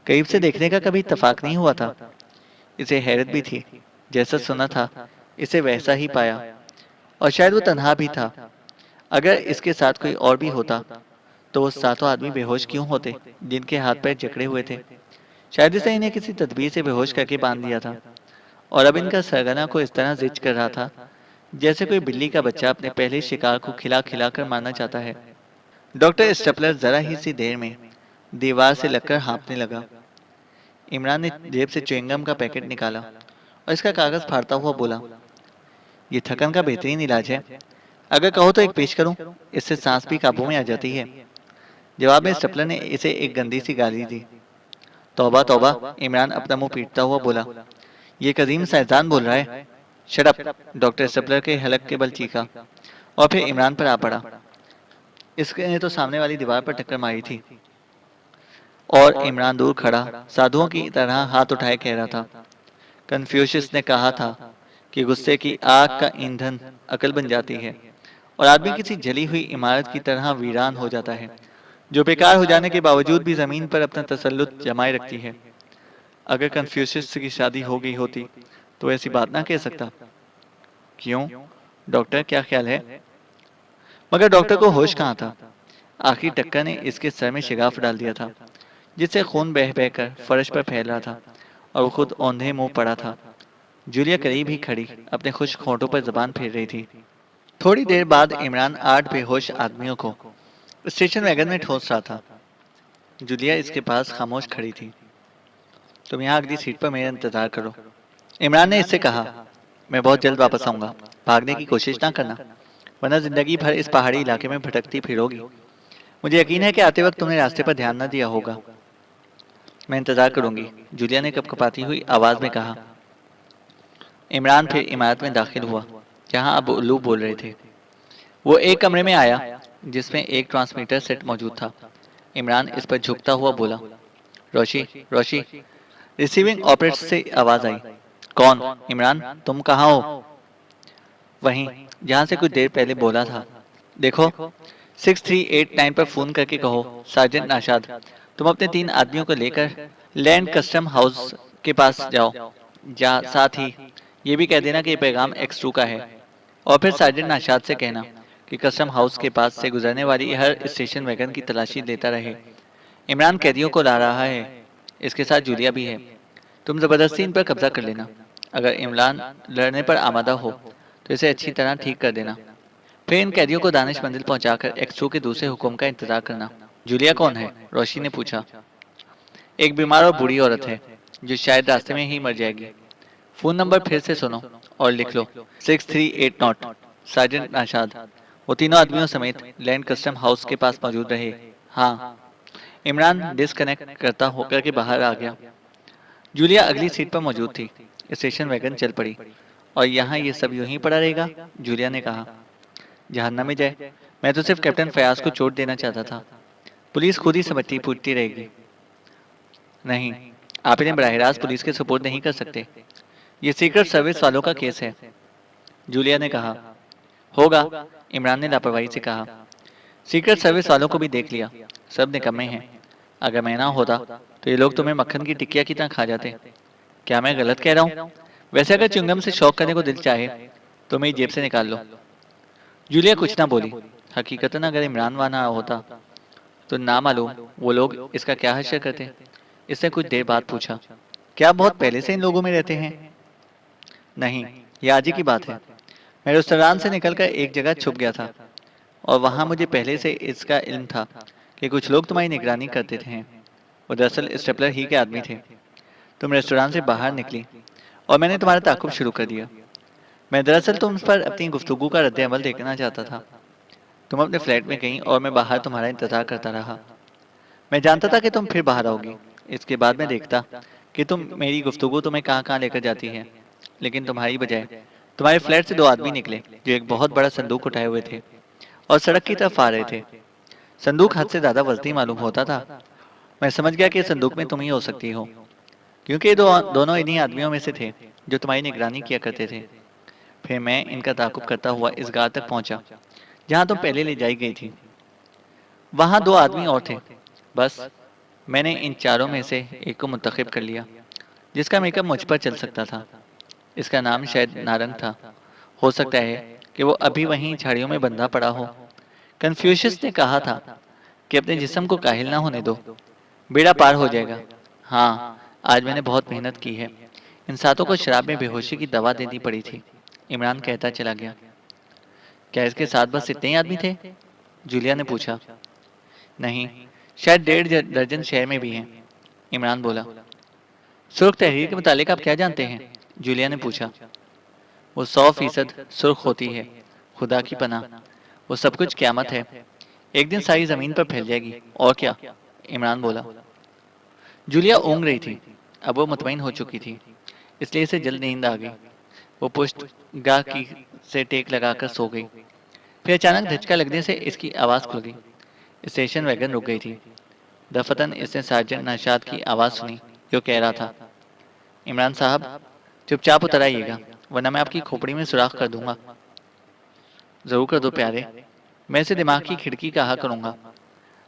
करीब से देखने का कभी इत्तेफाक नहीं हुआ था। इसे हैरत भी थी, जैसा सुना था इसे वैसा ही पाया, और शायद वो तन्हा भी था। अगर इसके साथ कोई और भी होता तो वो सातों आदमी बेहोश क्यों होते, जिनके हाथ पैर जकड़े हुए थे? शायद इसे इन्हें किसी तदबीर से बेहोश करके बांध दिया था, और अब इनका सरगना को इस तरह जिच कर रहा था जैसे कोई बिल्ली का बच्चा अपने पहले शिकार को खिला खिला कर मारना चाहता है। डॉक्टर स्टेपलर जरा ही सी देर में दीवार से लगकर हाँफने लगा। इमरान ने जेब से च्युइंगम का पैकेट निकाला और इसका कागज फाड़ता हुआ बोला, ये थकन का बेहतरीन इलाज है। अगर कहो तो एक पेश करूं, इससे सांस भी काबू में आ जाती है। जवाब में स्टेपलर ने इसे एक गंदी सी गाली दी। तौबा तौबा, इमरान अपना मुंह पीटता हुआ बोला, ये कदीम साइंसदान बोल रहा है। शट अप, डॉक्टर स्टेपलर के हलक के बल चीखा और फिर इमरान पर आ पड़ा। इसने तो सामने वाली दीवार पर टक्कर मारी थी, और इमरान दूर खड़ा साधुओं की तरह हाथ उठाए कह रहा था, कन्फ्यूशियस ने कहा था कि गुस्से की आग का ईंधन अकल बन जाती है, और आदमी किसी जली हुई इमारत की तरह वीरान हो जाता है, जो बेकार हो जाने के बावजूद भी जमीन पर अपना तसल्लुत जमाए रखती है। अगर कन्फ्यूशियस की शादी हो गई होती तो ऐसी बात ना कह सकता। क्यों? डॉक्टर, क्या ख्याल है? मगर डॉक्टर को होश कहाँ था। आखिरी टक्कर ने इसके सर में शिगाफ डाल दिया था, जिससे खून बह बह कर फर्श पर फैल रहा था, और वो खुद औंधे मुंह पड़ा था। जूलिया करीब ही खड़ी अपने खुश्क होंठों पर जबान फेर रही थी। थोड़ी देर बाद इमरान 8 बेहोश आदमियों को स्टेशन वैगन में ठोस रहा था। जूलिया इसके पास खामोश खड़ी थी। तुम यहाँ अगली सीट पर मेरा इंतजार करो, इमरान ने इससे कहा। मैं बहुत जल्द वापस आऊंगा, भागने की कोशिश ना करना, वरना जिंदगी भर इस पहाड़ी इलाके में भटकती फिरोगी। मुझे यकीन है कि आते वक्त तुमने रास्ते पर ध्यान न दिया होगा। मैं इंतजार करूंगी, जूलिया ने कपकपाती हुई आवाज में कहा। इमरान फिर इमारत में दाखिल हुआ, जहां अब उल्लू बोल रहे थे। वो एक कमरे में आया जिसमें एक ट्रांसमीटर सेट मौजूद था। इमरान इस पर झुकता हुआ बोला, रोशी, रोशी। रिसीविंग ऑपरेटर से आवाज आई। कौन? इमरान, तुम कहाँ हो? वहीं जहां से कुछ देर पहले बोला था। देखो, 6389 पर फोन करके कहो, सार्जेंट नाशाद, तुम अपने 3 आदमियों को लेकर लैंड कस्टम हाउस के पास जाओ। साथ ही ये भी कह देना कि ये पैगाम X2 का है, और फिर सार्जेंट नाशाद से कहना कि कस्टम हाउस के पास से गुजरने वाली हर स्टेशन वैगन की तलाशी लेता रहे। इमरान कैदियों को ला रहा है, इसके साथ जूलिया भी है। तुम जबरदस्ती इन पर कब्जा कर लेना। अगर इमरान लड़ने पर आमादा हो तो इसे अच्छी तरह ठीक कर देना। फिर इन कैदियों को दानिश मंजिल पहुंचाकर एक्सट्रू के दूसरे हुक्म का इंतजार करना। जूलिया कौन है? रोशी ने पूछा। एक बीमार और बूढ़ी औरत है जो शायद रास्ते में ही मर जाएगी। फोन नंबर फिर से सुनो और लिख लो, 6380। सार्जेंट नाशाद। वो तीनों आदमियों समेत लैंड कस्टम हाउस के पास मौजूद रहे। हाँ। इमरान डिस्कनेक्ट करता होकर के बाहर आ गया। जूलिया अगली सीट पर मौजूद थी। स्टेशन वैगन चल पड़ी। और यहाँ ये सब यूं ही पड़ा रहेगा? जूलिया ने कहा। जहन्नम में जाए। मैं तो सिर्फ कैप्टन फयाज को चोट देना चाहता था। पुलिस खुद ही समझती पूछती रहेगी। नहीं, आप इन्हें बराह रास्त पुलिस के सुपुर्द नहीं कर सकते। ये सीक्रेट सर्विस वालों का केस है। जूलिया ने कहा। होगा, इमरान ने लापरवाही से कहा। सीक्रेट सर्विस वालों को भी देख लिया, सब निकम्मे हैं। अगर मैं ना होता तो ये लोग तुम्हें मक्खन की टिक्किया की तरह खा जाते। क्या मैं गलत कह रहा हूँ? वैसे अगर च्युइंगम से शौक करने को दिल चाहे तो मेरी जेब से निकाल लो। जूलिया कुछ ना बोली। हकीकतन अगर इमरान वहां ना होता तो ना मालूम वो लोग इसका क्या हश्र करते। इसने कुछ देर बाद पूछा, क्या आप बहुत पहले से इन लोगों में रहते हैं? नहीं, ये आज ही की बात है। मैं रेस्टोरेंट से निकलकर एक जगह छुप गया था और वहां मुझे पहले से इसका इल्म था कि कुछ लोग तुम्हारी निगरानी करते थे। वो दरअसल स्टेपलर ही के आदमी थे। तुम रेस्टोरेंट से बाहर निकली और मैंने तुम्हारा ताकुब शुरू कर दिया। मैं दरअसल तुम पर अपनी गुफ्तगू का रद्द अमल देखना चाहता था। तुम अपने फ्लैट में गई और मैं बाहर तुम्हारा इंतजार करता रहा। मैं जानता था कि तुम फिर बाहर आओगी। इसके बाद मैं देखता कि मेरी गुफ्तगू तुम्हें कहाँ कहाँ लेकर जाती है। लेकिन तुम्हारी बजाय तुम्हारे फ्लैट से दो आदमी निकले जो एक बहुत बड़ा संदूक उठाए हुए थे और सड़क की तरफ आ रहे थे। संदूक हद से ज्यादा वजनी मालूम होता था। मैं समझ गया कि इस संदूक में तुम ही हो सकती हो, क्योंकि ये दोनों इन्हीं आदमियों में से थे जो तुम्हारी निगरानी किया करते थे। फिर मैं इनका ताकुब करता हुआ इस गार तक पहुंचा जहां तुम पहले ले जाई गई थी। वहां दो आदमी और थे। बस मैंने इन चारों में से एक को मुंतखब कर लिया जिसका मेकअप मुझ पर चल सकता था। इसका नाम शायद नारंग था। हो सकता है कि वो अभी वहीं झाड़ियों में बंधा पड़ा हो। कन्फ्यूशियस ने कहा था कि अपने जिस्म को काहिल ना होने दो, बेड़ा पार हो जाएगा। हाँ, आज मैंने बहुत मेहनत की है। इन सातों को शराब में बेहोशी की दवा देनी पड़ी थी। इमरान कहता चला गया। क्या इसके साथ बस इतने ही आदमी थे? जूलिया ने पूछा। नहीं, शायद 1.5 दर्जन शहर में भी हैं। इमरान बोला। सुर्ख तहरीर के मुतालिक आप क्या जानते हैं? जूलिया ने पूछा। वो 100% सुर्ख होती है। खुदा की पनाह, वो सब कुछ क़यामत है। एक दिन सारी जमीन पर फैल जाएगी। और क्या? इमरान बोला। जूलिया ऊँग रही थी। अब वो मुतमईन हो चुकी थी, इसलिए इसे जल्द नींद आ गई। वो पुष्ट गाह की से टेक लगाकर सो गई। फिर अचानक धचका लगने से इसकी आवाज़ खुल गई। स्टेशन वैगन रुक गई थी। दफतन इसने सार्जेंट नौशाद की आवाज़ सुनी जो कह रहा था, इमरान साहब, चुपचाप उतर आइएगा वरना मैं आपकी खोपड़ी में सुराख कर दूंगा। जरूर कर दो प्यारे, मैं इसे दिमाग की खिड़की कहा करूंगा।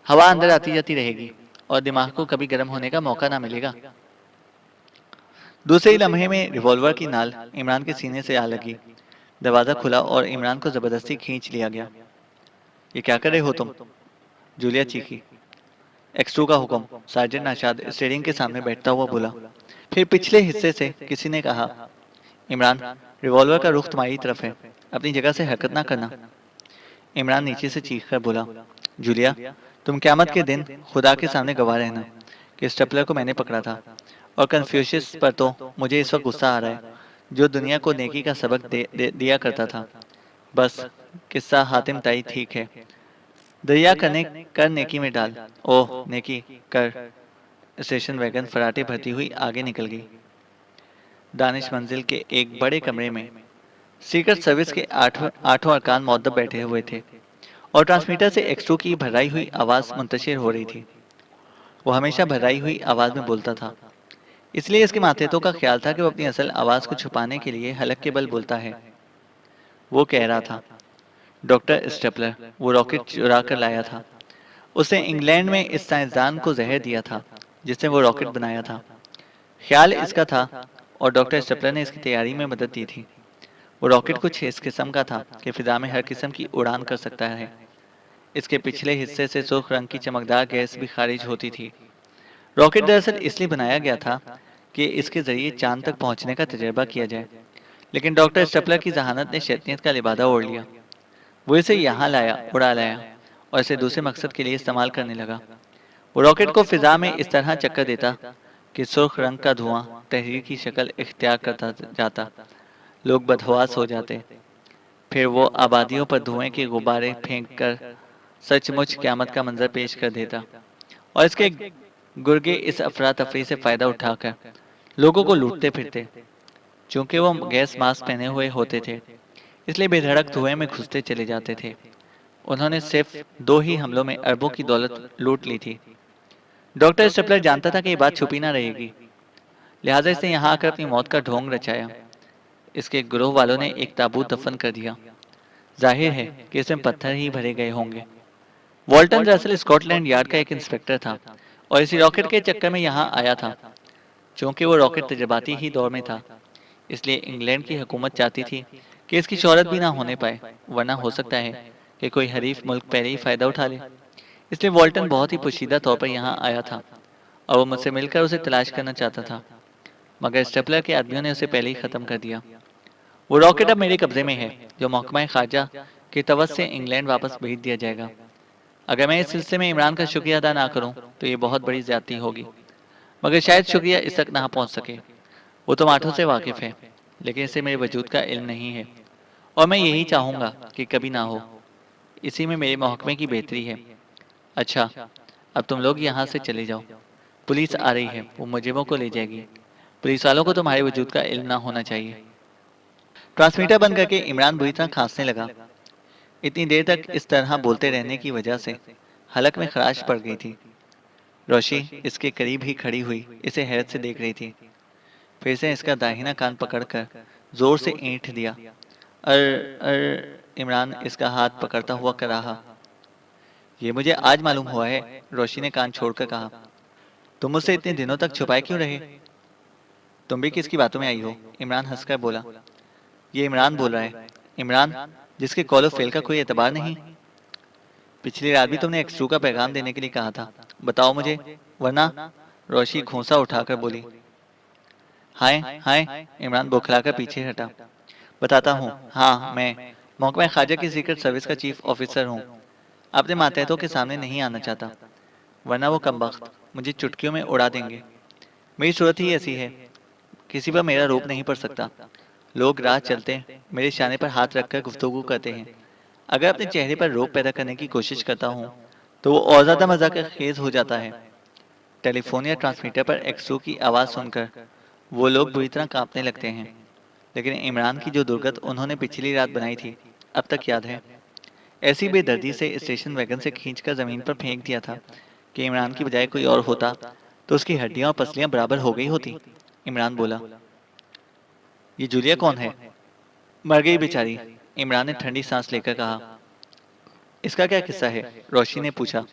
हवा अंदर आती जाती रहेगी और दिमाग को कभी गर्म होने का मौका ना मिलेगा। दूसरे ही लम्हे में रिवॉल्वर की नाल इमरान के सीने से आ लगी। दरवाजा खुला और इमरान को जबरदस्ती खींच लिया गया। ये क्या कर रहे हो तुम? जूलिया चीखी। एक्स2 का हुक्म, सार्जेंट नाशाद स्टीयरिंग के सामने बैठता हुआ बोला। फिर पिछले हिस्से से किसी ने कहा, इमरान, रिवॉल्वर का रुख तुम्हारी तरफ है, अपनी जगह से हरकत ना करना। इमरान नीचे से चीख कर बोला, जूलिया, तुम क़यामत के दिन खुदा के सामने गवाह रहना कि स्टेपलर को मैंने पकड़ा था। और कन्फ्यूशियस पर तो मुझे इस वक्त गुस्सा आ रहा है, जो दुनिया को नेकी का सबक दिया करता था। बस किस्सा हातिम ताई ठीक है। दरिया करने कर नेकी में डाल। ओह नेकी कर। स्टेशन वैगन फराटे भरती हुई आगे निकल गई। दानिश मंजिल के एक बड़े कमरे में सीक्रेट सर्विस के आठों अरकान मौद्दब बैठे हुए थे और ट्रांसमीटर से एक्स2 की भर्राई हुई आवाज़ मुंतशिर हो रही थी। वो हमेशा भर्राई हुई आवाज़ में बोलता था, इसलिए इसके मातेतों का ख्याल था कि वो अपनी असल आवाज़ को छुपाने के लिए हलक के बल बोलता है। वो कह रहा था, डॉक्टर स्टेपलर वो रॉकेट चुरा कर लाया था। उसने इंग्लैंड में इस साइंसदान को जहर दिया था जिसने वो रॉकेट बनाया था। ख्याल इसका था और डॉक्टर स्टेपलर ने इसकी तैयारी में मदद दी थी। वो रॉकेट कुछ इस किस्म का था कि फिजा में हर किस्म की उड़ान कर सकता है। इसके पिछले हिस्से से सुर्ख रंग की चमकदार गैस भी खारिज होती थी। रॉकेट दरअसल इसलिए बनाया गया था कि इसके जरिए चांद तक पहुंचने का तजर्बा किया जाए, लेकिन डॉक्टर स्टेपलर की जहानत ने शैतानियत का लिबादा ओढ़ लिया। वो इसे यहाँ लाया, उड़ा लाया और इसे दूसरे मकसद के लिए इस्तेमाल करने लगा। वो रॉकेट को फिजा में इस तरह चक्कर देता कि सुर्ख रंग का धुआं तहरीर की शक्ल इख्तियार करता जाता। लोग बदहवास हो जाते। फिर वो आबादियों पर धुएं के गुब्बारे फेंक कर सचमुच क़यामत का मंजर पेश कर देता। और इसके गुर्गे इस अफरा तफरी से फ़ायदा उठाकर लोगों को लूटते फिरते। चूंकि वो गैस मास्क पहने हुए होते थे, इसलिए बेधड़क धुएं में घुसते चले जाते थे। उन्होंने सिर्फ 2 ही हमलों में अरबों की दौलत लूट ली थी। डॉक्टर स्टेपलर जानता था कि ये बात छुपी ना रहेगी, लिहाजा इसने यहाँ आकर अपनी मौत का ढोंग रचाया। इसके गिरोह वालों ने एक ताबूत दफन कर दिया। जाहिर है कि इसमें पत्थर ही भरे गए होंगे। वॉल्टन दरअसल स्कॉटलैंड यार्ड का एक इंस्पेक्टर था और इसी रॉकेट के चक्कर में यहाँ आया था। चूंकि वो रॉकेट तजर्बाती ही दौर में था, इसलिए इंग्लैंड की हुकूमत चाहती थी कि इसकी शोहरत भी ना होने पाए, वरना हो सकता है कि कोई हरीफ मुल्क पहले ही फ़ायदा उठा ले। इसलिए वॉल्टन बहुत ही पोशीदा तौर पर यहाँ आया था और वो मुझसे मिलकर उसे तलाश करना चाहता था, मगर स्टेपलर के आदमियों ने उसे पहले ही ख़त्म कर दिया। वो रॉकेट अब मेरे कब्जे में है, जो महकमा खारजा के तवस से इंग्लैंड वापस भेज दिया जाएगा। अगर मैं इस सिलसिले में इमरान का शुक्रिया अदा ना करूं तो ये बहुत बड़ी ज्यादती होगी, मगर शायद शुक्रिया इस तक ना पहुंच सके। वो तो माठों से वाकिफ है, लेकिन इसे मेरे वजूद का इल्म नहीं है और मैं यही चाहूँगा कि कभी ना हो। इसी में मेरे महकमे की बेहतरी है। अच्छा, अब तुम लोग यहाँ से चले जाओ। पुलिस आ रही है, वो मुजरिमों को ले जाएगी। पुलिस वालों को तुम्हारे वजूद का इल्म ना होना चाहिए। ट्रांसमीटर बंद करके इमरान बुरी तरह खांसने लगा। इतनी देर तक इस तरह बोलते रहने की वजह से हलक में खराश पड़ गई थी। रोशी इसके करीब ही खड़ी हुई इसे हैरत से देख रही थी। फिर से इसका दाहिना कान पकड़कर जोर से ऐंठ दिया। इमरान इसका हाथ पकड़ता हुआ कर रहा। ये मुझे आज मालूम हुआ है, रोशी ने कान छोड़कर कहा। तुम मुझसे इतने दिनों तक छुपाए क्यों रहे? तुम भी किसकी बातों में आई हो? इमरान हंसकर बोला। ये इमरान बोल रहा है। इमरान, जिसके कॉल ऑफ फेल का कोई एतबार नहीं। पिछली रात भी तुमने एक्स2 का पैगाम देने के लिए कहा था, बताओ मुझे, वरना। रोशी घूंसा उठाकर बोली। हाय हाय, इमरान बौखलाकर पीछे हटा। बताता हूँ, हाँ मैं महकमा खारजा की सीक्रेट सर्विस का चीफ ऑफिसर हूँ। अपने मातहतों के सामने नहीं आना चाहता, वरना वो कमबख्त मुझे चुटकियों में उड़ा देंगे। मेरी सूरत ही ऐसी है, किसी पर मेरा रूप नहीं पड़ सकता। लोग राह चलते मेरे शाने पर हाथ रखकर गुफ्तगू करते हैं। अगर अपने चेहरे पर रोक पैदा करने की कोशिश करता हूँ तो वो और ज़्यादा मजाक खेज हो जाता है। टेलीफोन या ट्रांसमीटर पर एक्सो की आवाज़ सुनकर वो लोग बुरी तरह कांपने लगते हैं। लेकिन इमरान की जो दुर्गत उन्होंने पिछली रात बनाई थी, अब तक याद है। ऐसी बेदर्दी से स्टेशन वैगन से खींचकर ज़मीन पर फेंक दिया था कि इमरान की बजाय कोई और होता तो उसकी हड्डियां और पसलियां बराबर हो गई होती। इमरान बोला। ये जूलिया कौन है? मर गई बेचारी, इमरान ने ठंडी सांस लेकर कहा। इसका क्या किस्सा है? रोशी ने पूछा।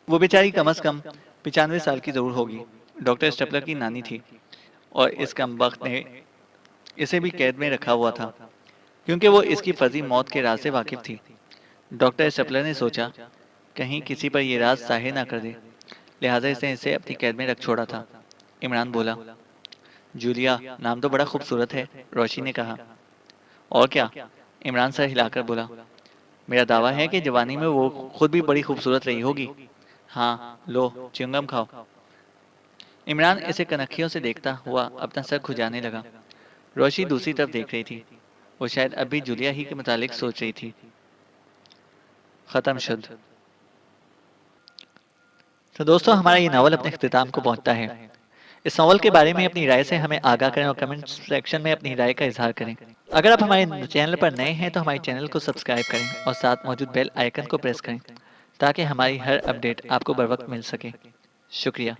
वो बेचारी कम से कम 95 साल की जरूर होगी। डॉक्टर स्टेपलर की नानी थी और इस कमबख्त ने इसे भी कैद में रखा हुआ था क्योंकि वो इसकी फर्जी मौत के राज से वाकिफ थी। डॉक्टर स्टेपलर ने सोचा कहीं किसी पर यह राज जाहिर ना कर दे, लिहाजा इसने इसे अपनी कैद में रख छोड़ा था। इमरान बोला। जूलिया नाम तो बड़ा खूबसूरत है, रोशी ने कहा। और क्या? इमरान सर हिलाकर बोला। मेरा दावा है कि जवानी में वो खुद भी बड़ी खूबसूरत रही होगी। हाँ, लो च्युइंगम खाओ। इमरान इसे कनखियों से देखता हुआ अपना सर खुजाने लगा। रोशी दूसरी तरफ देख रही थी। वो शायद अब भी जूलिया ही के मुतालिक सोच रही थी। खत्म शुद्ध। तो दोस्तों, हमारा ये नावल अपने अख्तिताम को पहुंचता है। इस नावल के बारे में अपनी राय से हमें आगाह करें और कमेंट सेक्शन में अपनी राय का इजहार करें। अगर आप हमारे चैनल पर नए हैं तो हमारे चैनल को सब्सक्राइब करें और साथ मौजूद बेल आइकन को प्रेस करें ताकि हमारी हर अपडेट आपको बर वक्त मिल सके। शुक्रिया।